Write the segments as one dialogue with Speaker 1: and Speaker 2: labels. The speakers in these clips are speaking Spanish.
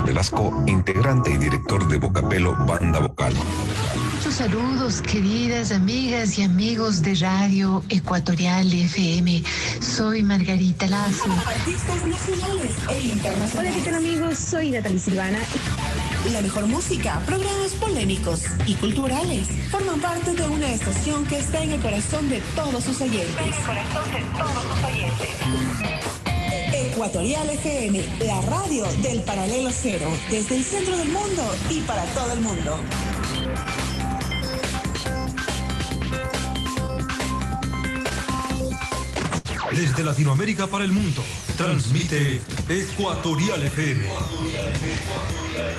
Speaker 1: Velasco, integrante y director de Vocapelo Banda Vocal.
Speaker 2: Muchos saludos, queridas amigas y amigos de Radio Ecuatorial FM. Soy Margarita Lazo.
Speaker 3: Artistas nacionales e internacionales.
Speaker 4: Hola, ¿qué tal, amigos? Soy Natalie Silvana.
Speaker 3: La mejor música, programas polémicos y culturales forman parte de una estación que está en el corazón de todos sus oyentes. Ecuatorial FM, la radio del Paralelo Cero, desde el centro del mundo y para todo el mundo.
Speaker 5: Desde Latinoamérica para el mundo, transmite Ecuatorial FM.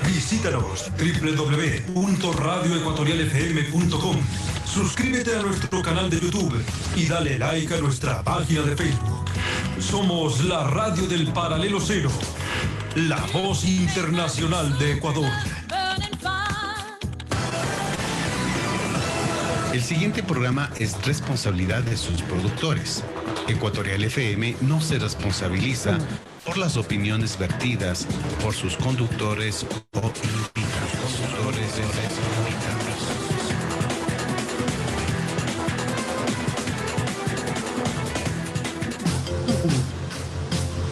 Speaker 5: Visítanos www.radioecuatorialfm.com. Suscríbete a nuestro canal de YouTube y dale like a nuestra página de Facebook. Somos la radio del Paralelo Cero, la voz internacional de Ecuador.
Speaker 6: El siguiente programa es responsabilidad de sus productores. Ecuatorial FM no se responsabiliza por las opiniones vertidas por sus conductores o invitados.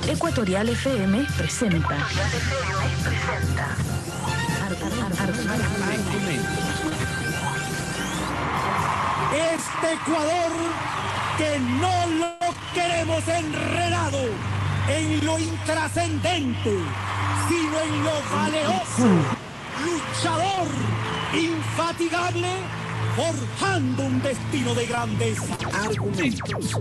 Speaker 4: Ecuatorial FM presenta.
Speaker 7: Este Ecuador que no lo queremos enredado en lo intrascendente, sino en lo valeroso, luchador, infatigable, forjando un destino de grandes
Speaker 8: argumentos.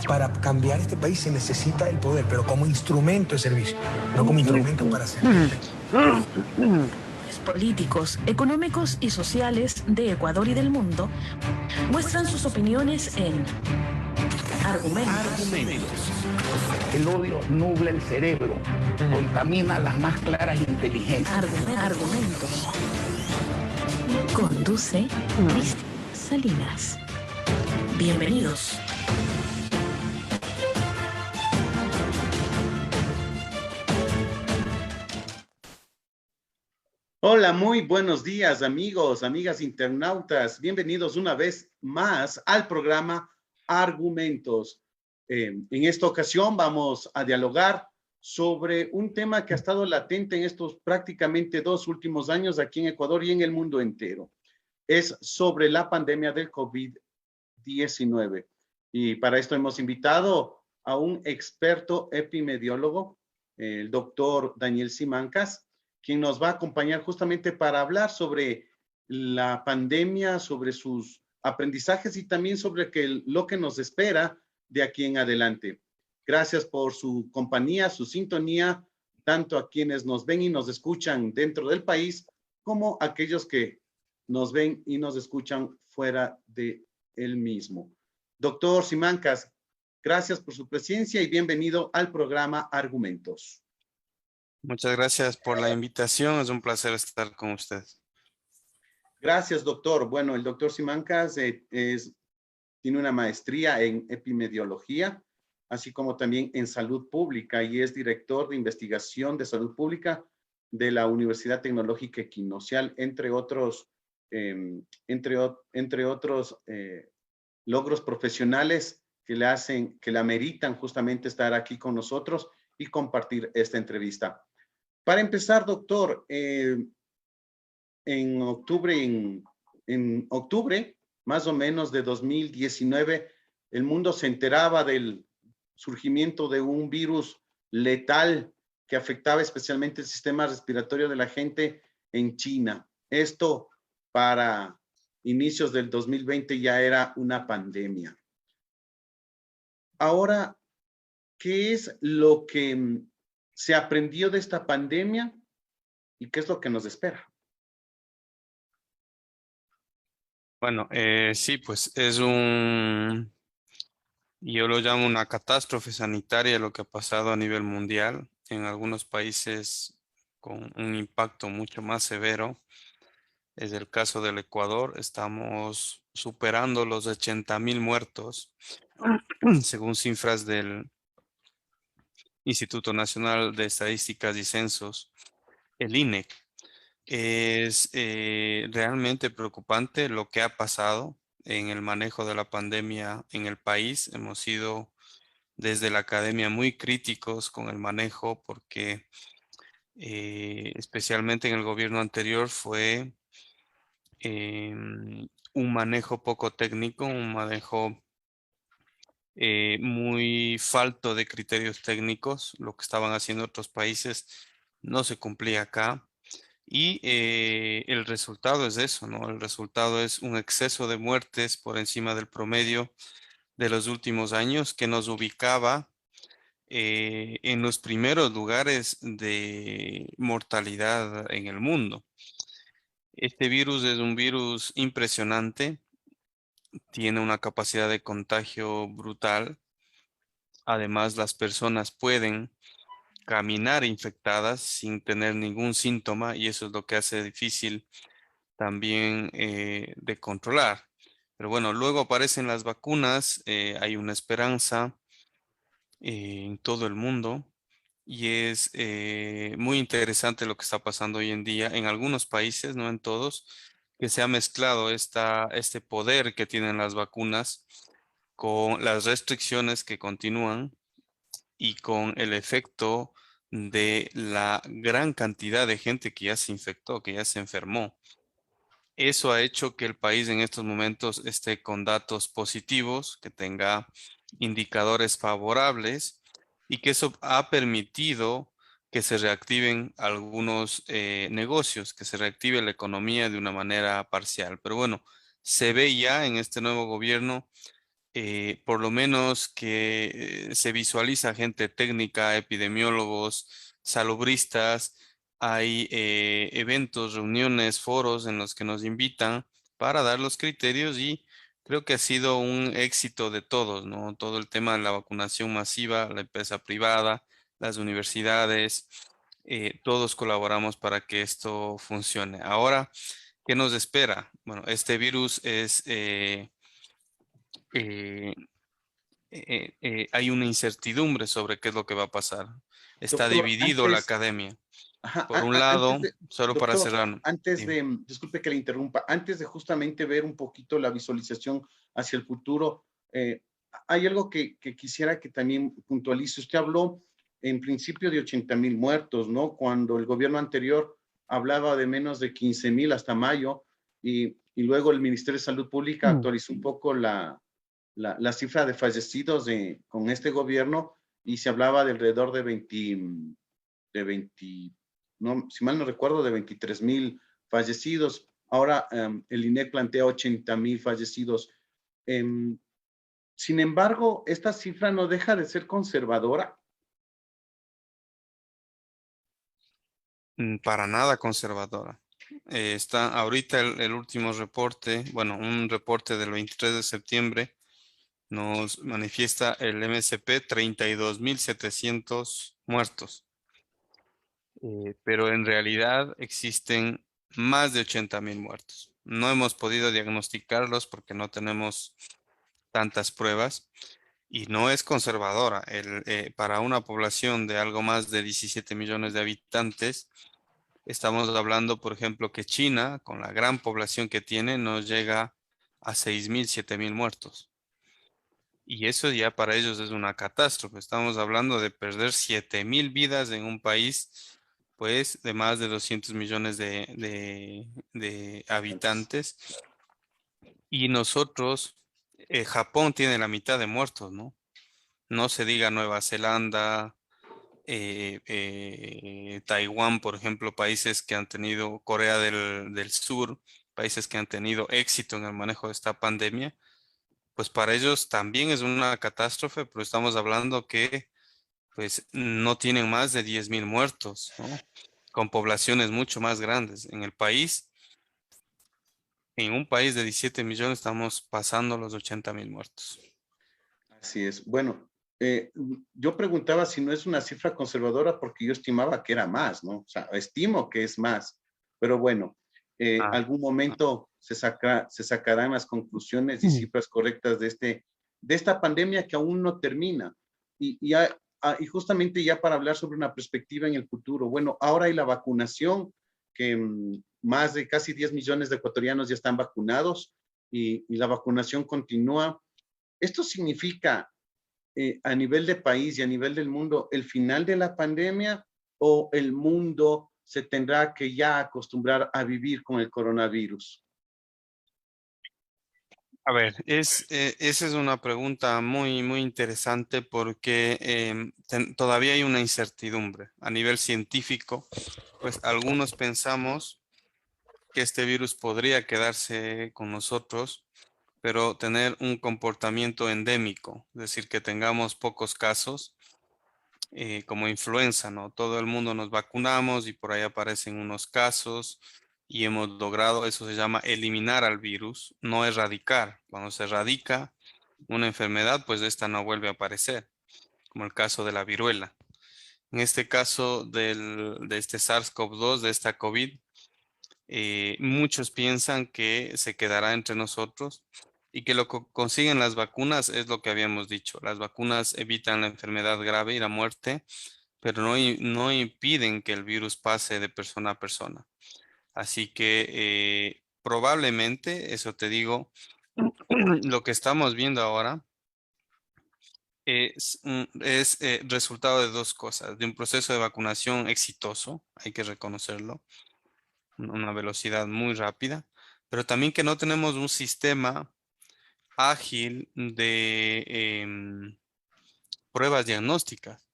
Speaker 8: Para cambiar este país se necesita el poder, pero como instrumento de servicio, no como instrumento para servir.
Speaker 4: Políticos, económicos y sociales de Ecuador y del mundo muestran sus opiniones en Argumentos.
Speaker 9: El odio nubla el cerebro, contamina las más claras inteligencias.
Speaker 4: Argumentos. Conduce Cristina Salinas. Bienvenidos.
Speaker 10: Hola, muy buenos días, amigos, amigas internautas. Bienvenidos una vez más al programa Argumentos. En esta ocasión vamos a dialogar sobre un tema que ha estado latente en estos prácticamente 2 últimos años aquí en Ecuador y en el mundo entero. Es sobre la pandemia del COVID-19. Y para esto hemos invitado a un experto epidemiólogo, el doctor Daniel Simancas, quien nos va a acompañar justamente para hablar sobre la pandemia, sobre sus aprendizajes y también sobre lo que nos espera de aquí en adelante. Gracias por su compañía, su sintonía, tanto a quienes nos ven y nos escuchan dentro del país, como a aquellos que nos ven y nos escuchan fuera de él mismo. Doctor Simancas, gracias por su presencia y bienvenido al programa Argumentos.
Speaker 11: Muchas gracias por la invitación. Es un placer estar con usted.
Speaker 10: Gracias, doctor. Bueno, el doctor Simancas tiene una maestría en epidemiología, así como también en salud pública, y es director de investigación de salud pública de la Universidad Tecnológica Equinocial, entre otros logros profesionales que le ameritan justamente estar aquí con nosotros y compartir esta entrevista. Para empezar, doctor, en octubre, más o menos de 2019, el mundo se enteraba del surgimiento de un virus letal que afectaba especialmente el sistema respiratorio de la gente en China. Esto para inicios del 2020 ya era una pandemia. Ahora, ¿qué es lo que se aprendió de esta pandemia y qué es lo que nos espera?
Speaker 11: Bueno, sí, pues yo lo llamo una catástrofe sanitaria lo que ha pasado a nivel mundial, en algunos países con un impacto mucho más severo. Es el caso del Ecuador, estamos superando los 80,000 muertos, según cifras del Instituto Nacional de Estadísticas y Censos. el INEC. Es realmente preocupante lo que ha pasado en el manejo de la pandemia en el país. Hemos sido desde la academia muy críticos con el manejo porque especialmente en el gobierno anterior fue un manejo poco técnico, un manejo muy falto de criterios técnicos. Lo que estaban haciendo otros países no se cumplía acá. Y el resultado es eso, ¿no? El resultado es un exceso de muertes por encima del promedio de los últimos años que nos ubicaba en los primeros lugares de mortalidad en el mundo. Este virus es un virus impresionante, tiene una capacidad de contagio brutal. Además, las personas pueden caminar infectadas sin tener ningún síntoma y eso es lo que hace difícil también de controlar. Pero bueno, luego aparecen las vacunas, hay una esperanza en todo el mundo y es muy interesante lo que está pasando hoy en día en algunos países, no en todos, que se ha mezclado este poder que tienen las vacunas con las restricciones que continúan y con el efecto de la gran cantidad de gente que ya se infectó, que ya se enfermó. Eso ha hecho que el país en estos momentos esté con datos positivos, que tenga indicadores favorables y que eso ha permitido que se reactiven algunos negocios, que se reactive la economía de una manera parcial. Pero bueno, se ve ya en este nuevo gobierno, por lo menos que se visualiza gente técnica, epidemiólogos, salubristas, hay eventos, reuniones, foros en los que nos invitan para dar los criterios y creo que ha sido un éxito de todos, ¿no? Todo el tema de la vacunación masiva, la empresa privada, las universidades, todos colaboramos para que esto funcione. Ahora, ¿qué nos espera? Bueno, este virus es... hay una incertidumbre sobre qué es lo que va a pasar. Está
Speaker 10: Doctor,
Speaker 11: dividido la academia.
Speaker 10: ajá,
Speaker 11: Por un lado, solo para
Speaker 10: doctor,
Speaker 11: cerrar.
Speaker 10: antes de, disculpe que le interrumpa, antes de justamente ver un poquito la visualización hacia el futuro, hay algo que quisiera que también puntualice. Usted habló en principio de 80,000 muertos, ¿no? Cuando el gobierno anterior hablaba de menos de 15,000 hasta mayo y luego el Ministerio de Salud Pública actualizó un poco la cifra de fallecidos con este gobierno y se hablaba de alrededor de 20, no, si mal no recuerdo, de 23,000 fallecidos. Ahora el INEC plantea 80,000 fallecidos. Sin embargo, esta cifra no deja de ser conservadora.
Speaker 11: Para nada conservadora. Está ahorita el último reporte, bueno, un reporte del 23 de septiembre nos manifiesta el MSP 32,700 muertos. Pero en realidad existen más de 80,000 muertos. No hemos podido diagnosticarlos porque no tenemos tantas pruebas y no es conservadora. Para una población de algo más de 17 millones de habitantes, estamos hablando, por ejemplo, que China, con la gran población que tiene, nos llega a 6,000, 7,000 muertos. Y eso ya para ellos es una catástrofe. Estamos hablando de perder 7,000 vidas en un país, pues, de más de 200 millones de habitantes. Y nosotros, Japón tiene la mitad de muertos, ¿no? No se diga Nueva Zelanda, Taiwán, por ejemplo, países que han tenido, Corea del Sur, países que han tenido éxito en el manejo de esta pandemia, pues para ellos también es una catástrofe, pero estamos hablando que pues no tienen más de 10,000 muertos, ¿no? Con poblaciones mucho más grandes. En un país de 17 millones estamos pasando los 80,000 muertos.
Speaker 10: Así es. Bueno, yo preguntaba si no es una cifra conservadora porque yo estimaba que era más, ¿no? O sea, estimo que es más, pero bueno, algún momento se sacarán las conclusiones y cifras correctas de esta pandemia que aún no termina. Y y justamente ya para hablar sobre una perspectiva en el futuro, bueno, ahora hay la vacunación, que más de casi 10 millones de ecuatorianos ya están vacunados y la vacunación continúa. ¿Esto significa a nivel de país y a nivel del mundo el final de la pandemia o el mundo se tendrá que ya acostumbrar a vivir con el coronavirus?
Speaker 11: A ver, esa es una pregunta muy, muy interesante porque todavía hay una incertidumbre. A nivel científico, pues algunos pensamos que este virus podría quedarse con nosotros, pero tener un comportamiento endémico, es decir, que tengamos pocos casos, como influenza, ¿no? Todo el mundo nos vacunamos y por ahí aparecen unos casos y hemos logrado, eso se llama eliminar al virus, no erradicar. Cuando se erradica una enfermedad, pues esta no vuelve a aparecer, como el caso de la viruela. En este caso de este SARS-CoV-2, de esta COVID, muchos piensan que se quedará entre nosotros y que lo que consiguen las vacunas es lo que habíamos dicho. Las vacunas evitan la enfermedad grave y la muerte, pero no impiden que el virus pase de persona a persona. Así que probablemente, eso te digo, lo que estamos viendo ahora es resultado de dos cosas, de un proceso de vacunación exitoso, hay que reconocerlo, una velocidad muy rápida, pero también que no tenemos un sistema ágil de pruebas diagnósticas.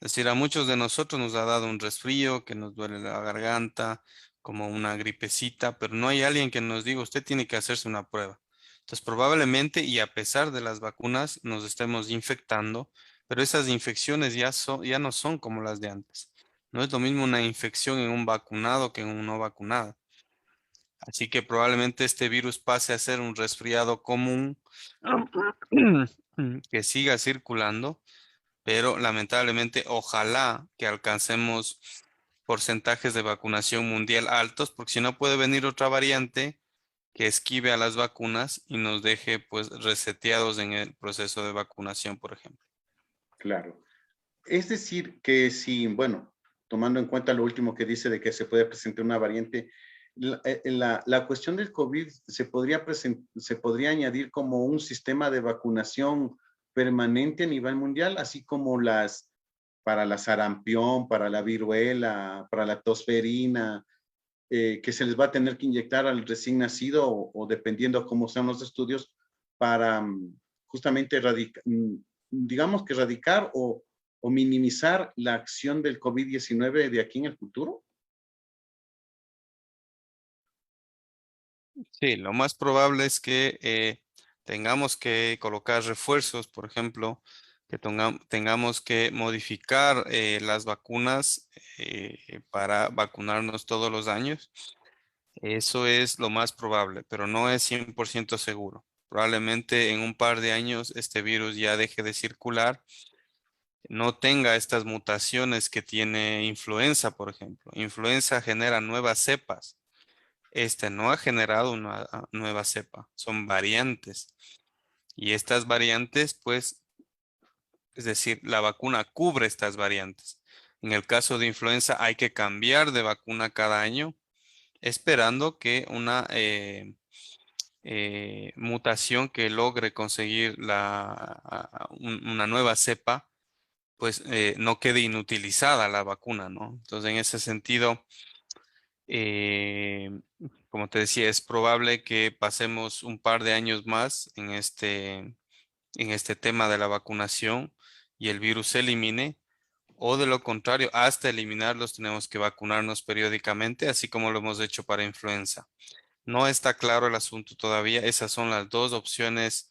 Speaker 11: Es decir, a muchos de nosotros nos ha dado un resfrío, que nos duele la garganta, como una gripecita, pero no hay alguien que nos diga, usted tiene que hacerse una prueba. Entonces, probablemente, y a pesar de las vacunas, nos estemos infectando, pero esas infecciones ya no son como las de antes. No es lo mismo una infección en un vacunado que en un no vacunado. Así que probablemente este virus pase a ser un resfriado común que siga circulando, pero lamentablemente ojalá que alcancemos porcentajes de vacunación mundial altos, porque si no puede venir otra variante que esquive a las vacunas y nos deje pues reseteados en el proceso de vacunación, por ejemplo.
Speaker 10: Claro. Es decir, que si, bueno, tomando en cuenta lo último que dice de que se puede presentar una variante, la cuestión del COVID se podría añadir como un sistema de vacunación permanente a nivel mundial, así como para la sarampión, para la viruela, para la tosferina, que se les va a tener que inyectar al recién nacido o dependiendo cómo sean los estudios, para justamente digamos que erradicar o minimizar la acción del COVID-19 de aquí en el futuro?
Speaker 11: Sí, lo más probable es que tengamos que colocar refuerzos, por ejemplo, que tengamos que modificar las vacunas para vacunarnos todos los años. Eso es lo más probable, pero no es 100% seguro. Probablemente en un par de años este virus ya deje de circular, no tenga estas mutaciones que tiene influenza, por ejemplo. Influenza genera nuevas cepas. Este no ha generado una nueva cepa, son variantes. Y estas variantes, pues, es decir, la vacuna cubre estas variantes. En el caso de influenza hay que cambiar de vacuna cada año, esperando que una mutación que logre conseguir una nueva cepa, pues no quede inutilizada la vacuna, ¿no? Entonces, en ese sentido, como te decía, es probable que pasemos un par de años más en este tema de la vacunación y el virus se elimine, o de lo contrario, hasta eliminarlos tenemos que vacunarnos periódicamente, así como lo hemos hecho para influenza. No está claro el asunto todavía, esas son las dos opciones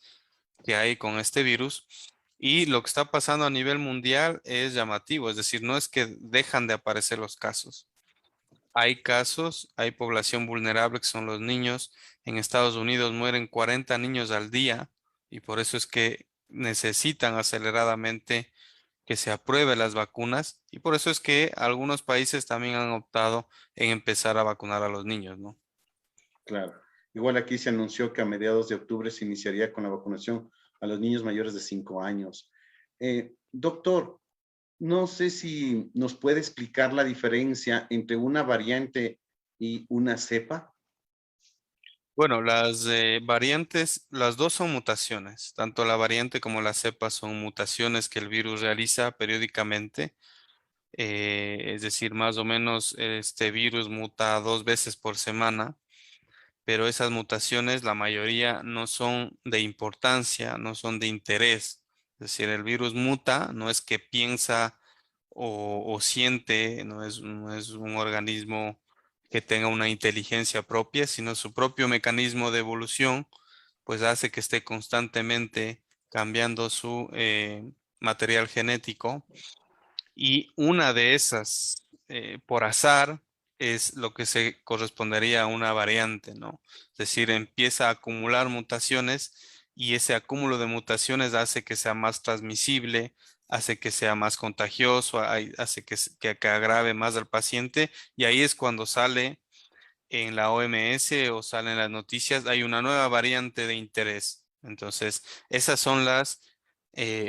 Speaker 11: que hay con este virus. Y lo que está pasando a nivel mundial es llamativo, es decir, no es que dejan de aparecer los casos. Hay casos, hay población vulnerable que son los niños. En Estados Unidos mueren 40 niños al día y por eso es que necesitan aceleradamente que se aprueben las vacunas y por eso es que algunos países también han optado en empezar a vacunar a los niños, ¿no?
Speaker 10: Claro. Igual aquí se anunció que a mediados de octubre se iniciaría con la vacunación a los niños mayores de 5 años. Doctor, No sé si nos puede explicar la diferencia entre una variante y una cepa.
Speaker 11: Bueno, las variantes, las dos son mutaciones. Tanto la variante como la cepa son mutaciones que el virus realiza periódicamente. Es decir, más o menos este virus muta 2 veces por semana, pero esas mutaciones, la mayoría no son de importancia, no son de interés. Es decir, el virus muta, no es que piensa o siente, no es un organismo que tenga una inteligencia propia, sino su propio mecanismo de evolución, pues hace que esté constantemente cambiando su material genético. Y una de esas, por azar, es lo que se correspondería a una variante, ¿no? Es decir, empieza a acumular mutaciones y ese acúmulo de mutaciones hace que sea más transmisible, hace que sea más contagioso, hace que agrave más al paciente, y ahí es cuando sale en la OMS o sale en las noticias, hay una nueva variante de interés. Entonces, esas son las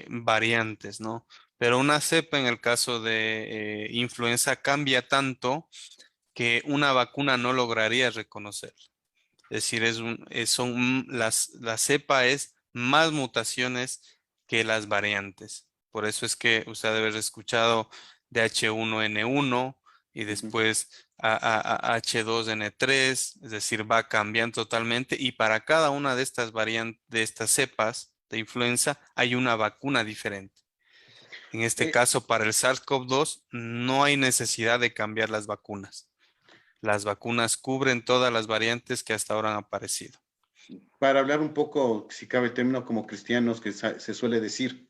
Speaker 11: variantes, ¿no? Pero una cepa en el caso de influenza cambia tanto que una vacuna no lograría reconocer. Es decir, la cepa es más mutaciones que las variantes. Por eso es que usted debe haber escuchado de H1N1 y después a H2N3, es decir, va cambiando totalmente, y para cada una de estas variantes, de estas cepas de influenza, hay una vacuna diferente. En este caso, para el SARS-CoV-2 no hay necesidad de cambiar las vacunas. Las vacunas cubren todas las variantes que hasta ahora han aparecido.
Speaker 10: Para hablar un poco, si cabe el término como cristianos que se suele decir,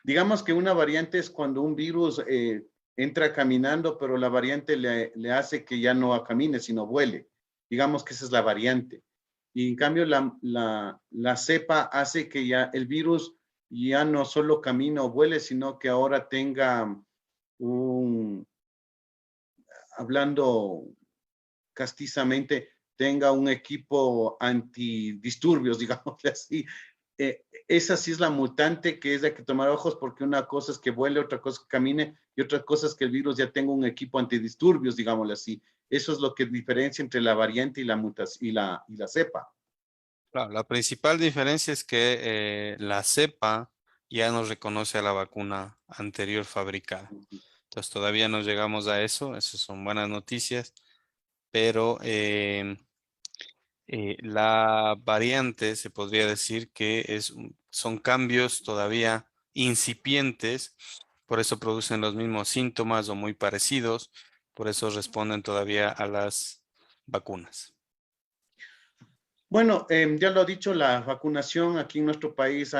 Speaker 10: digamos que una variante es cuando un virus entra caminando, pero la variante le hace que ya no camine, sino vuele. Digamos que esa es la variante. Y en cambio la cepa hace que ya el virus ya no solo camine o vuele, sino que ahora tenga hablando castizamente, tenga un equipo antidisturbios, digámosle así. Esa sí es la mutante que es de que tomar ojos, porque una cosa es que vuele, otra cosa es que camine, y otra cosa es que el virus ya tenga un equipo antidisturbios, digámosle así. Eso es lo que diferencia entre la variante y la cepa.
Speaker 11: Claro, la principal diferencia es que la cepa ya no reconoce a la vacuna anterior fabricada. Entonces todavía no llegamos a eso, esas son buenas noticias, pero la variante se podría decir que son cambios todavía incipientes, por eso producen los mismos síntomas o muy parecidos, por eso responden todavía a las vacunas.
Speaker 10: Bueno, ya lo ha dicho, la vacunación aquí en nuestro país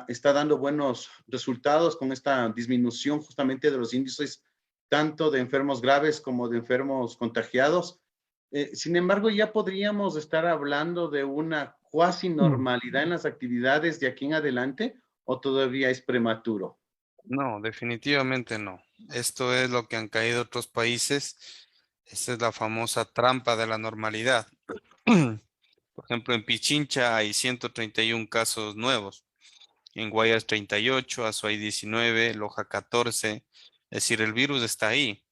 Speaker 10: está dando buenos resultados con esta disminución justamente de los índices tanto de enfermos graves como de enfermos contagiados. Sin embargo, ya podríamos estar hablando de una cuasi normalidad en las actividades de aquí en adelante, ¿o todavía es prematuro?
Speaker 11: No, definitivamente no. Esto es lo que han caído otros países. Esta es la famosa trampa de la normalidad. Por ejemplo, en Pichincha hay 131 casos nuevos. En Guayas 38, Azuay 19, Loja 14. Es decir, el virus está ahí.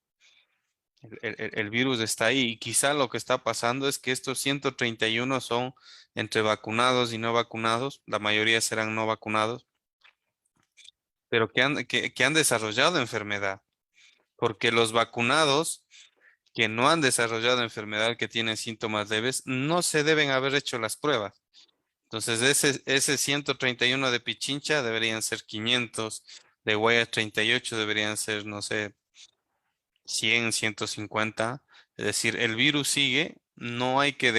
Speaker 11: El virus está ahí, y quizá lo que está pasando es que estos 131 son entre vacunados y no vacunados. La mayoría serán no vacunados, pero que han desarrollado enfermedad. Porque los vacunados que no han desarrollado enfermedad, que tienen síntomas leves, no se deben haber hecho las pruebas. Entonces, ese 131 de Pichincha deberían ser 500, de Guayas 38 deberían ser, no sé, 100, 150. Es decir, el virus sigue, no hay que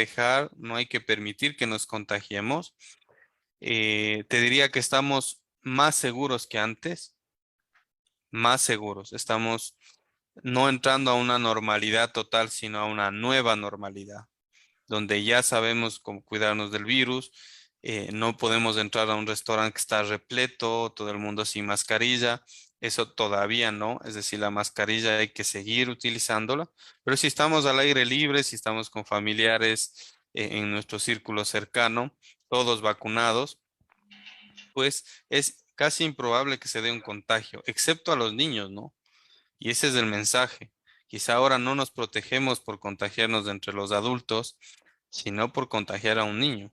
Speaker 11: no hay que permitir que nos contagiemos. Te diría que estamos más seguros que antes, más seguros. Estamos no entrando a una normalidad total, sino a una nueva normalidad, donde ya sabemos cómo cuidarnos del virus. No podemos entrar a un restaurante que está repleto, todo el mundo sin mascarilla. Eso todavía no, es decir, la mascarilla hay que seguir utilizándola, pero si estamos al aire libre, si estamos con familiares en nuestro círculo cercano, todos vacunados, pues es casi improbable que se dé un contagio, excepto a los niños, ¿no? Y ese es el mensaje. Quizá ahora no nos protegemos por contagiarnos de entre los adultos, sino por contagiar a un niño.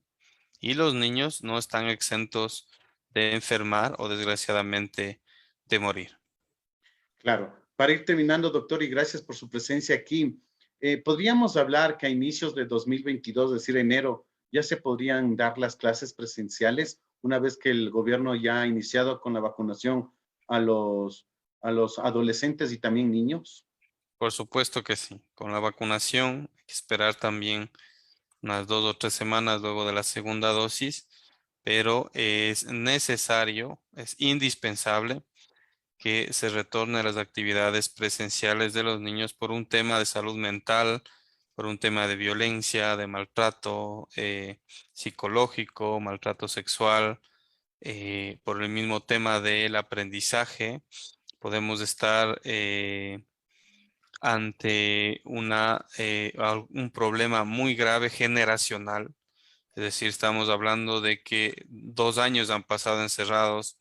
Speaker 11: Y los niños no están exentos de enfermar o desgraciadamente de morir.
Speaker 10: Claro. Para ir terminando, doctor, y gracias por su presencia aquí, ¿podríamos hablar que a inicios de 2022, es decir, enero, ya se podrían dar las clases presenciales una vez que el gobierno ya ha iniciado con la vacunación a los adolescentes y también niños?
Speaker 11: Por supuesto que sí. Con la vacunación hay que esperar también unas 2 o 3 semanas luego de la segunda dosis, pero es necesario, es indispensable que se retorne a las actividades presenciales de los niños por un tema de salud mental, por un tema de violencia, de maltrato psicológico, maltrato sexual, por el mismo tema del aprendizaje. Podemos estar ante un problema muy grave generacional. Es decir, estamos hablando de que 2 años han pasado encerrados,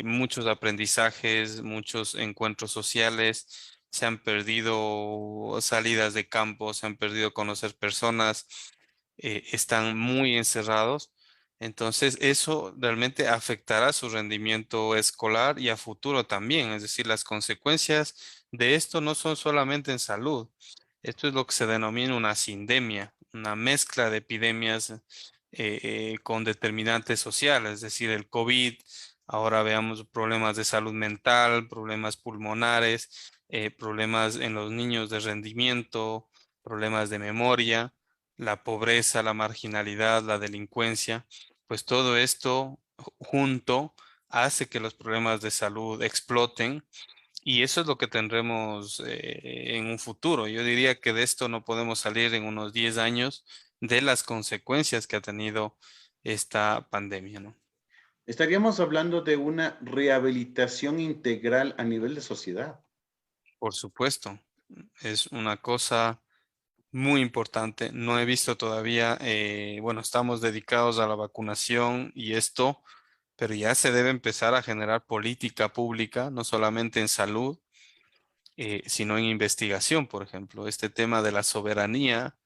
Speaker 11: muchos aprendizajes, muchos encuentros sociales, se han perdido salidas de campo, se han perdido conocer personas, están muy encerrados. Entonces, eso realmente afectará su rendimiento escolar y a futuro también. Es decir, las consecuencias de esto no son solamente en salud. Esto es lo que se denomina una sindemia, una mezcla de epidemias con determinantes sociales, es decir, el COVID. Ahora veamos problemas de salud mental, problemas pulmonares, problemas en los niños de rendimiento, problemas de memoria, la pobreza, la marginalidad, la delincuencia. Pues todo esto junto hace que los problemas de salud exploten y eso es lo que tendremos en un futuro. Yo diría que de esto no podemos salir en unos 10 años de las consecuencias que ha tenido esta pandemia, ¿no?
Speaker 10: Estaríamos hablando de una rehabilitación integral a nivel de sociedad.
Speaker 11: Por supuesto, es una cosa muy importante. No he visto todavía, bueno, estamos dedicados a la vacunación y esto, pero ya se debe empezar a generar política pública, no solamente en salud, sino en investigación, por ejemplo. Este tema de la soberanía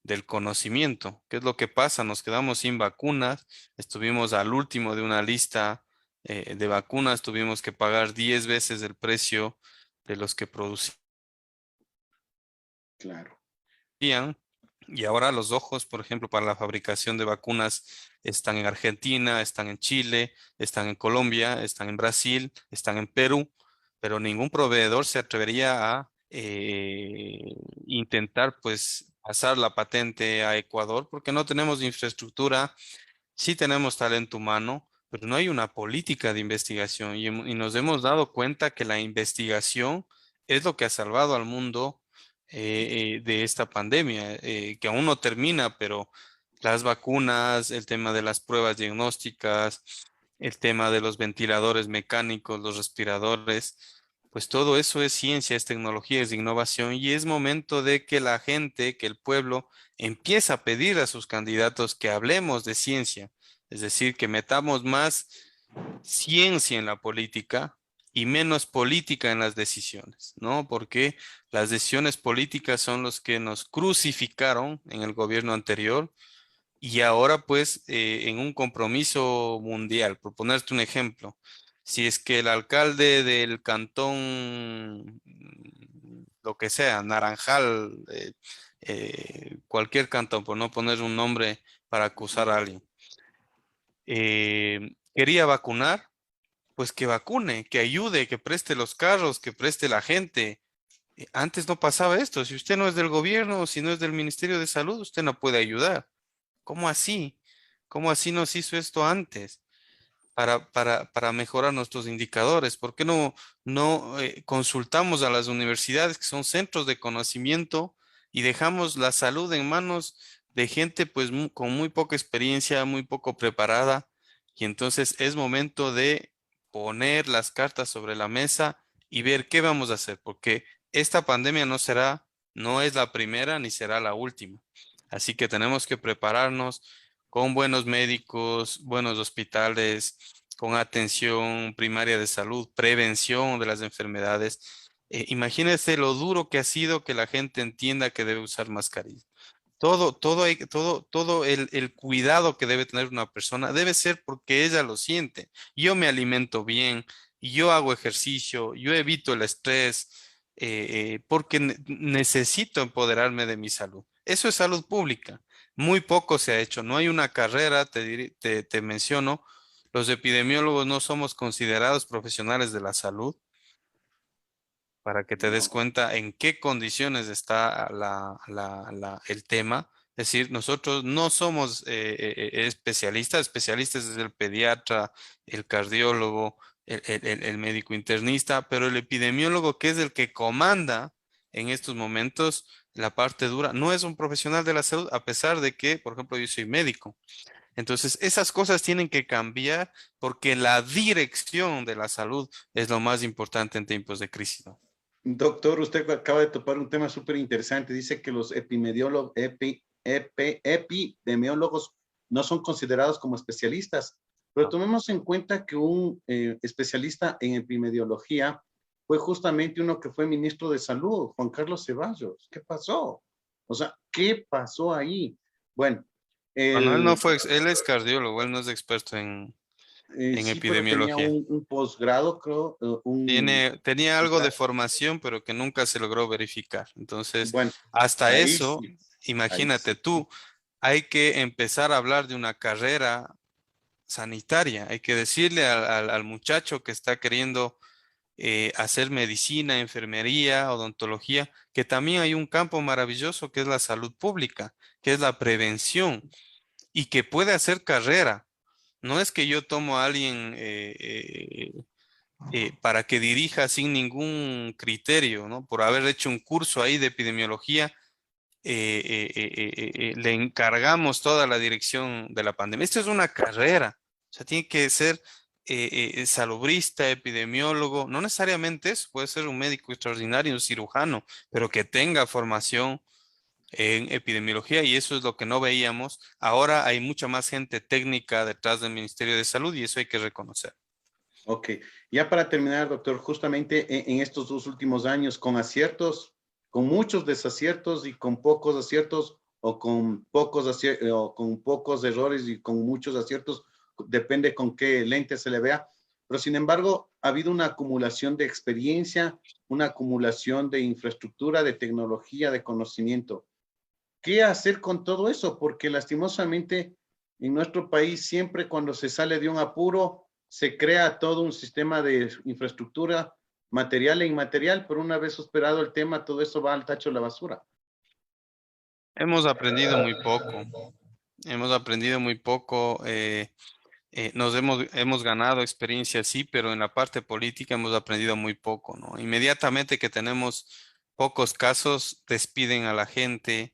Speaker 11: del conocimiento. ¿Qué es lo que pasa? Nos quedamos sin vacunas, estuvimos al último de una lista de vacunas, tuvimos que pagar 10 veces el precio de los que producían.
Speaker 10: Claro.
Speaker 11: Y ahora los ojos, por ejemplo, para la fabricación de vacunas están en Argentina, están en Chile, están en Colombia, están en Brasil, están en Perú, pero ningún proveedor se atrevería a intentar pues pasar la patente a Ecuador porque no tenemos infraestructura, sí tenemos talento humano, pero no hay una política de investigación y nos hemos dado cuenta que la investigación es lo que ha salvado al mundo de esta pandemia, que aún no termina, pero las vacunas, el tema de las pruebas diagnósticas, el tema de los ventiladores mecánicos, los respiradores, pues todo eso es ciencia, es tecnología, es innovación y es momento de que la gente, que el pueblo empiece a pedir a sus candidatos que hablemos de ciencia, es decir, que metamos más ciencia en la política y menos política en las decisiones, ¿no? Porque las decisiones políticas son los que nos crucificaron en el gobierno anterior y ahora pues en un compromiso mundial, por ponerte un ejemplo, si es que el alcalde del cantón, lo que sea, Naranjal, cualquier cantón, por no poner un nombre para acusar a alguien, quería vacunar, pues que vacune, que ayude, que preste los carros, que preste la gente. Antes no pasaba esto. Si usted no es del gobierno, si no es del Ministerio de Salud, usted no puede ayudar. ¿Cómo así? ¿Cómo así nos hizo esto antes? Para mejorar nuestros indicadores. ¿Por qué no consultamos a las universidades que son centros de conocimiento y dejamos la salud en manos de gente pues con muy poca experiencia, muy poco preparada? Y entonces es momento de poner las cartas sobre la mesa y ver qué vamos a hacer, porque esta pandemia no es la primera ni será la última. Así que tenemos que prepararnos con buenos médicos, buenos hospitales, con atención primaria de salud, prevención de las enfermedades. Imagínense lo duro que ha sido que la gente entienda que debe usar mascarilla. Todo el cuidado que debe tener una persona debe ser porque ella lo siente. Yo me alimento bien, yo hago ejercicio, yo evito el estrés, porque necesito empoderarme de mi salud. Eso es salud pública. Muy poco se ha hecho. No hay una carrera, te menciono. Los epidemiólogos no somos considerados profesionales de la salud, para que te des cuenta en qué condiciones está el tema. Es decir, nosotros no somos especialistas es el pediatra, el cardiólogo, el médico internista, pero el epidemiólogo, que es el que comanda en estos momentos la parte dura, no es un profesional de la salud, a pesar de que, por ejemplo, yo soy médico. Entonces, esas cosas tienen que cambiar porque la dirección de la salud es lo más importante en tiempos de crisis, ¿no?
Speaker 10: Doctor, usted acaba de topar un tema súper interesante. Dice que los epidemiólogos no son considerados como especialistas, pero tomemos en cuenta que un especialista en epidemiología fue justamente uno que fue ministro de Salud, Juan Carlos Ceballos. ¿Qué pasó? O sea, ¿qué pasó ahí? Bueno.
Speaker 11: Bueno, él es cardiólogo, él no es experto en
Speaker 10: sí,
Speaker 11: epidemiología.
Speaker 10: Pero tenía un posgrado, creo.
Speaker 11: Tenía algo de formación, pero que nunca se logró verificar. Entonces,
Speaker 10: bueno,
Speaker 11: hasta eso,
Speaker 10: sí,
Speaker 11: imagínate tú, hay que empezar a hablar de una carrera sanitaria. Hay que decirle al muchacho que está queriendo hacer medicina, enfermería, odontología, que también hay un campo maravilloso que es la salud pública, que es la prevención, y que puede hacer carrera. No es que yo tomo a alguien para que dirija sin ningún criterio, ¿no? Por haber hecho un curso ahí de epidemiología, le encargamos toda la dirección de la pandemia. Esto es una carrera, o sea, tiene que ser salubrista, epidemiólogo, no necesariamente eso, puede ser un médico extraordinario, un cirujano, pero que tenga formación en epidemiología, y eso es lo que no veíamos. Ahora hay mucha más gente técnica detrás del Ministerio de Salud y eso hay que reconocer.
Speaker 10: Ok, ya para terminar, doctor, justamente en estos 2 últimos años, con aciertos, con muchos desaciertos y con pocos aciertos, o con pocos errores y con muchos aciertos, depende con qué lente se le vea, pero sin embargo ha habido una acumulación de experiencia, una acumulación de infraestructura, de tecnología, de conocimiento. ¿Qué hacer con todo eso? Porque lastimosamente en nuestro país siempre cuando se sale de un apuro se crea todo un sistema de infraestructura material e inmaterial, pero una vez superado el tema, todo eso va al tacho de la basura.
Speaker 11: Hemos aprendido muy poco. Hemos ganado experiencia, sí, pero en la parte política hemos aprendido muy poco, ¿no? Inmediatamente que tenemos pocos casos, despiden a la gente,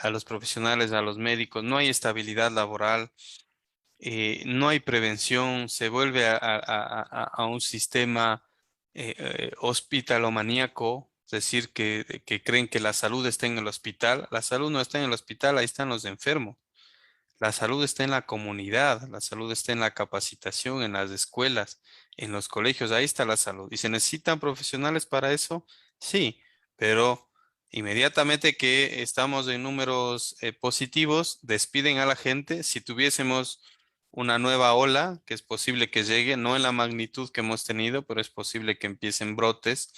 Speaker 11: a los profesionales, a los médicos, no hay estabilidad laboral, no hay prevención, se vuelve a un sistema hospitalomaníaco, es decir, que creen que la salud está en el hospital. La salud no está en el hospital, ahí están los enfermos. La salud está en la comunidad, la salud está en la capacitación, en las escuelas, en los colegios, ahí está la salud. ¿Y se necesitan profesionales para eso? Sí, pero inmediatamente que estamos en números positivos, despiden a la gente. Si tuviésemos una nueva ola, que es posible que llegue, no en la magnitud que hemos tenido, pero es posible que empiecen brotes,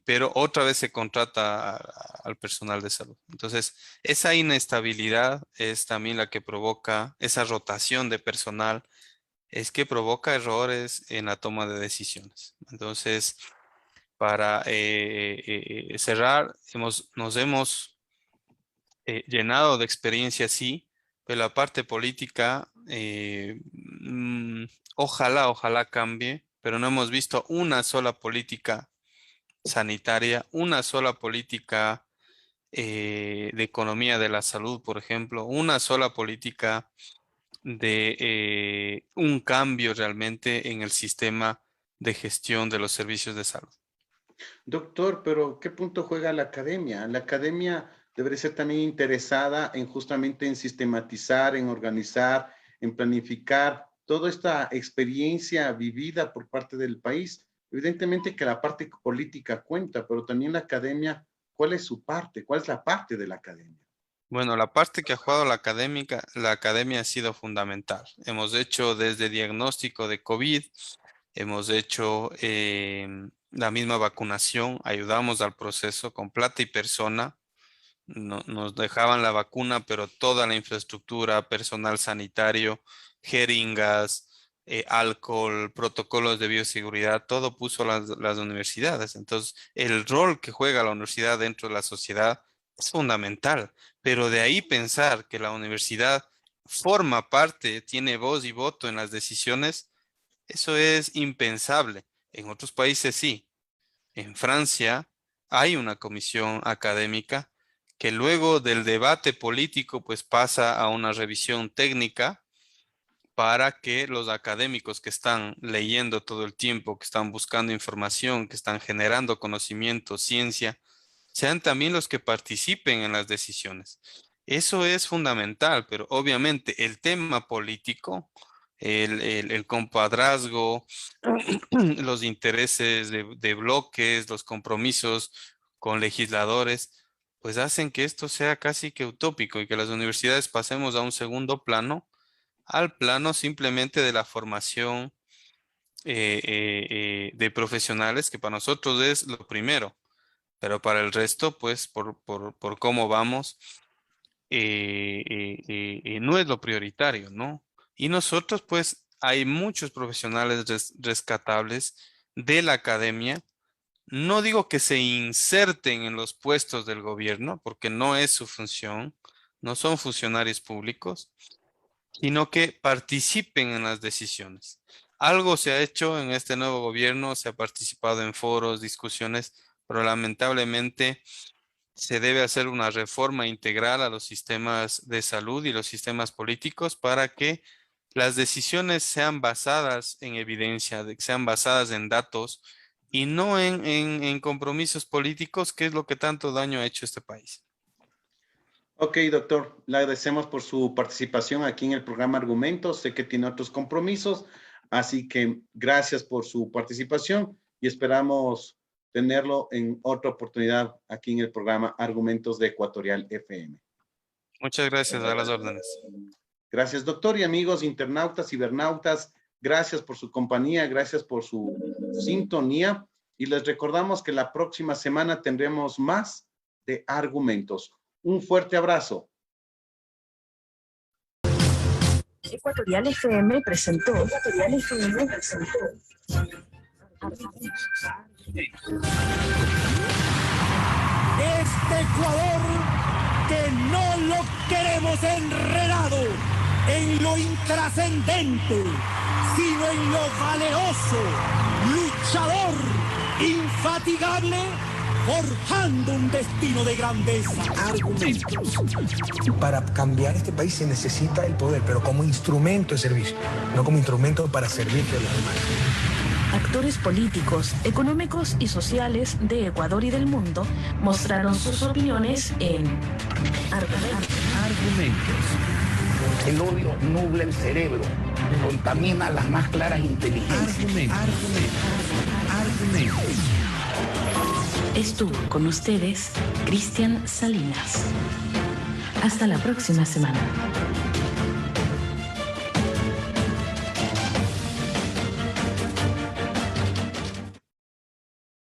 Speaker 11: pero otra vez se contrata al personal de salud. Entonces, esa inestabilidad es también la que provoca, esa rotación de personal, es que provoca errores en la toma de decisiones. Entonces, para cerrar, nos hemos llenado de experiencia, sí, pero la parte política, ojalá cambie, pero no hemos visto una sola política sanitaria, una sola política de economía de la salud, por ejemplo, una sola política de un cambio realmente en el sistema de gestión de los servicios de salud.
Speaker 10: Doctor, pero ¿qué punto juega la academia? La academia debería ser también interesada en justamente en sistematizar, en organizar, en planificar toda esta experiencia vivida por parte del país. Evidentemente que la parte política cuenta, pero también la academia, ¿cuál es su parte? ¿Cuál es la parte de la academia?
Speaker 11: Bueno, la parte que ha jugado la academia ha sido fundamental. Hemos hecho desde diagnóstico de COVID, hemos hecho la misma vacunación, ayudamos al proceso con plata y persona. Nos dejaban la vacuna, pero toda la infraestructura, personal sanitario, jeringas, alcohol, protocolos de bioseguridad, todo puso las universidades. Entonces, el rol que juega la universidad dentro de la sociedad es fundamental, pero de ahí pensar que la universidad forma parte, tiene voz y voto en las decisiones, eso es impensable. En otros países sí. En Francia hay una comisión académica que luego del debate político pues pasa a una revisión técnica para que los académicos que están leyendo todo el tiempo, que están buscando información, que están generando conocimiento, ciencia, sean también los que participen en las decisiones. Eso es fundamental, pero obviamente el tema político, el compadrazgo, los intereses de bloques, los compromisos con legisladores, pues hacen que esto sea casi que utópico y que las universidades pasemos a un segundo plano, al plano simplemente de la formación de profesionales, que para nosotros es lo primero, pero para el resto, pues por cómo vamos, no es lo prioritario, ¿no? Y nosotros, pues, hay muchos profesionales rescatables de la academia. No digo que se inserten en los puestos del gobierno, porque no es su función, no son funcionarios públicos, sino que participen en las decisiones. Algo se ha hecho en este nuevo gobierno, se ha participado en foros, discusiones, pero lamentablemente se debe hacer una reforma integral a los sistemas de salud y los sistemas políticos para que las decisiones sean basadas en evidencia, sean basadas en datos y no en compromisos políticos, que es lo que tanto daño ha hecho este país.
Speaker 10: Ok, doctor, le agradecemos por su participación aquí en el programa Argumentos. Sé que tiene otros compromisos, así que gracias por su participación y esperamos tenerlo en otra oportunidad aquí en el programa Argumentos de Ecuatorial FM.
Speaker 11: Muchas gracias, a las órdenes.
Speaker 10: Gracias, doctor, y amigos internautas, cibernautas, gracias por su compañía, gracias por su sintonía, y les recordamos que la próxima semana tendremos más de Argumentos. Un fuerte abrazo.
Speaker 4: Ecuatorial FM presentó.
Speaker 7: Este Ecuador que no lo queremos enredado en lo intrascendente, sino en lo valeroso, luchador, infatigable, forjando un destino de grandeza.
Speaker 8: Argumentos. Para cambiar este país se necesita el poder, pero como instrumento de servicio, no como instrumento para servirle a los demás.
Speaker 4: Actores políticos, económicos y sociales de Ecuador y del mundo mostraron sus opiniones en
Speaker 9: Argumentos. El odio nubla el cerebro, contamina las más claras inteligencias.
Speaker 6: Argumentos.
Speaker 4: Estuvo con ustedes Cristian Salinas. Hasta la próxima semana.